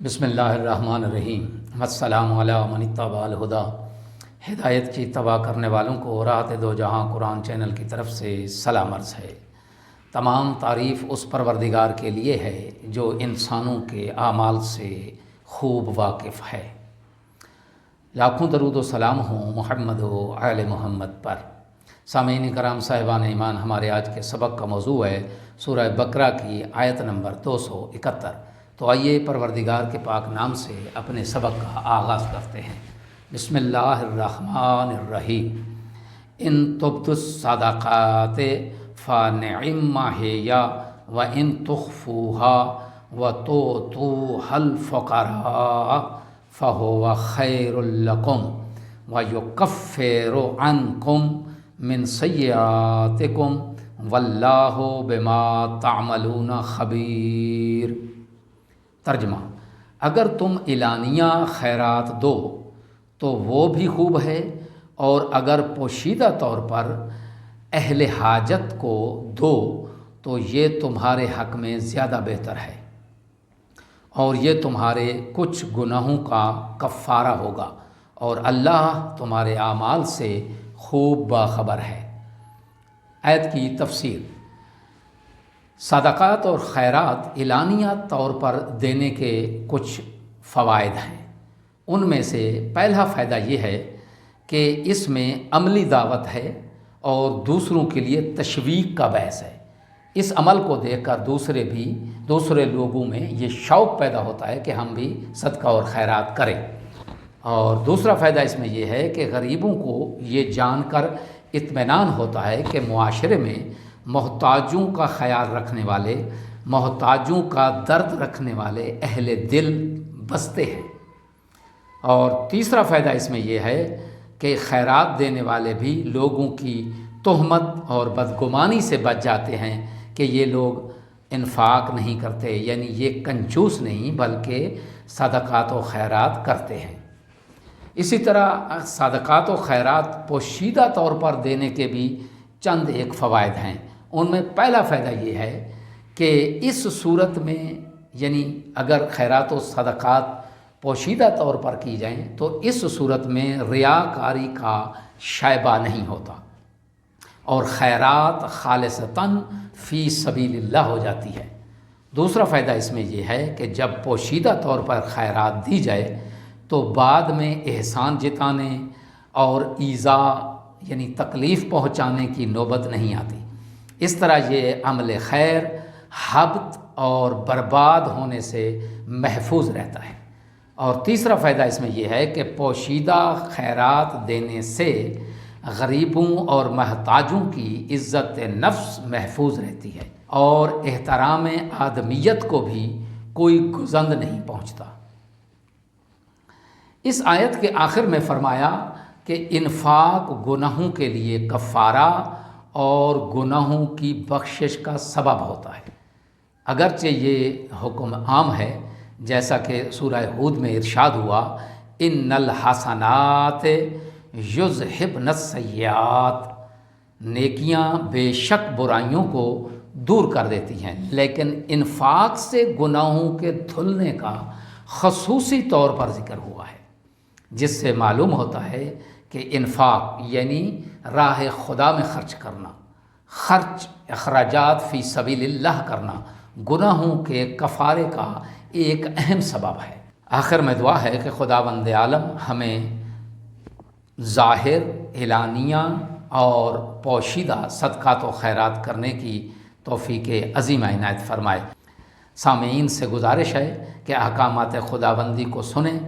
بسم اللہ الرحمن الرحیم السلام علی من اتبع الہدی۔ ہدایت کی اتباع کرنے والوں کو راحت دو جہاں قرآن چینل کی طرف سے سلام عرض ہے۔ تمام تعریف اس پروردگار کے لیے ہے جو انسانوں کے اعمال سے خوب واقف ہے۔ لاکھوں درود و سلام ہوں محمد و آل محمد پر۔ سامعین کرام صاحبان ایمان، ہمارے آج کے سبق کا موضوع ہے سورہ بقرہ کی آیت نمبر 271۔ تو آئیے پروردگار کے پاک نام سے اپنے سبق کا آغاز کرتے ہیں۔ بسم اللہ الرحمن الرحیم۔ ان تبدوا الصدقات فنعما ہی وان تخفوها وتؤتوها الفقراء فهو خیر لکم ویکفر عنکم من سیئاتکم واللہ بما تعملون خبیر۔ ترجمہ: اگر تم اعلانیہ خیرات دو تو وہ بھی خوب ہے، اور اگر پوشیدہ طور پر اہل حاجت کو دو تو یہ تمہارے حق میں زیادہ بہتر ہے، اور یہ تمہارے کچھ گناہوں کا کفارہ ہوگا، اور اللہ تمہارے اعمال سے خوب باخبر ہے۔ آیت کی تفسیر: صدقات اور خیرات اعلانیہ طور پر دینے کے کچھ فوائد ہیں۔ ان میں سے پہلا فائدہ یہ ہے کہ اس میں عملی دعوت ہے اور دوسروں کے لیے تشویق کا باعث ہے۔ اس عمل کو دیکھ کر دوسرے لوگوں میں یہ شوق پیدا ہوتا ہے کہ ہم بھی صدقہ اور خیرات کریں۔ اور دوسرا فائدہ اس میں یہ ہے کہ غریبوں کو یہ جان کر اطمینان ہوتا ہے کہ معاشرے میں محتاجوں کا خیال رکھنے والے، محتاجوں کا درد رکھنے والے اہل دل بستے ہیں۔ اور تیسرا فائدہ اس میں یہ ہے کہ خیرات دینے والے بھی لوگوں کی تہمت اور بدگمانی سے بچ جاتے ہیں کہ یہ لوگ انفاق نہیں کرتے، یعنی یہ کنجوس نہیں بلکہ صدقات و خیرات کرتے ہیں۔ اسی طرح صدقات و خیرات پوشیدہ طور پر دینے کے بھی چند ایک فوائد ہیں۔ ان میں پہلا فائدہ یہ ہے کہ اس صورت میں، یعنی اگر خیرات و صدقات پوشیدہ طور پر کی جائیں تو اس صورت میں ریاکاری کا شائبہ نہیں ہوتا، اور خیرات خالصتاً فی سبیل اللہ ہو جاتی ہے۔ دوسرا فائدہ اس میں یہ ہے کہ جب پوشیدہ طور پر خیرات دی جائے تو بعد میں احسان جتانے اور ایذا یعنی تکلیف پہنچانے کی نوبت نہیں آتی۔ اس طرح یہ عمل خیر حبط اور برباد ہونے سے محفوظ رہتا ہے۔ اور تیسرا فائدہ اس میں یہ ہے کہ پوشیدہ خیرات دینے سے غریبوں اور محتاجوں کی عزت نفس محفوظ رہتی ہے، اور احترام آدمیت کو بھی کوئی گزند نہیں پہنچتا۔ اس آیت کے آخر میں فرمایا کہ انفاق گناہوں کے لیے کفارہ اور گناہوں کی بخشش کا سبب ہوتا ہے۔ اگرچہ یہ حکم عام ہے، جیسا کہ سورہ ہود میں ارشاد ہوا، ان الحسنات یذہبن السیئات، نیکیاں بے شک برائیوں کو دور کر دیتی ہیں، لیکن انفاق سے گناہوں کے دھلنے کا خصوصی طور پر ذکر ہوا ہے، جس سے معلوم ہوتا ہے کہ انفاق یعنی راہ خدا میں خرچ کرنا، اخراجات فی سبیل اللہ کرنا گناہوں کے کفارے کا ایک اہم سبب ہے۔ آخر میں دعا ہے کہ خداوند عالم ہمیں ظاہر، اعلانیہ اور پوشیدہ صدقات و خیرات کرنے کی توفیق عظیم عنایت فرمائے۔ سامعین سے گزارش ہے کہ احکامات خداوندی کو سنیں،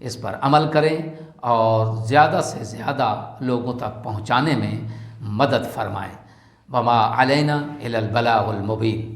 اس پر عمل کریں اور زیادہ سے زیادہ لوگوں تک پہنچانے میں مدد فرمائیں۔ وما علینا الا البلاغ المبین۔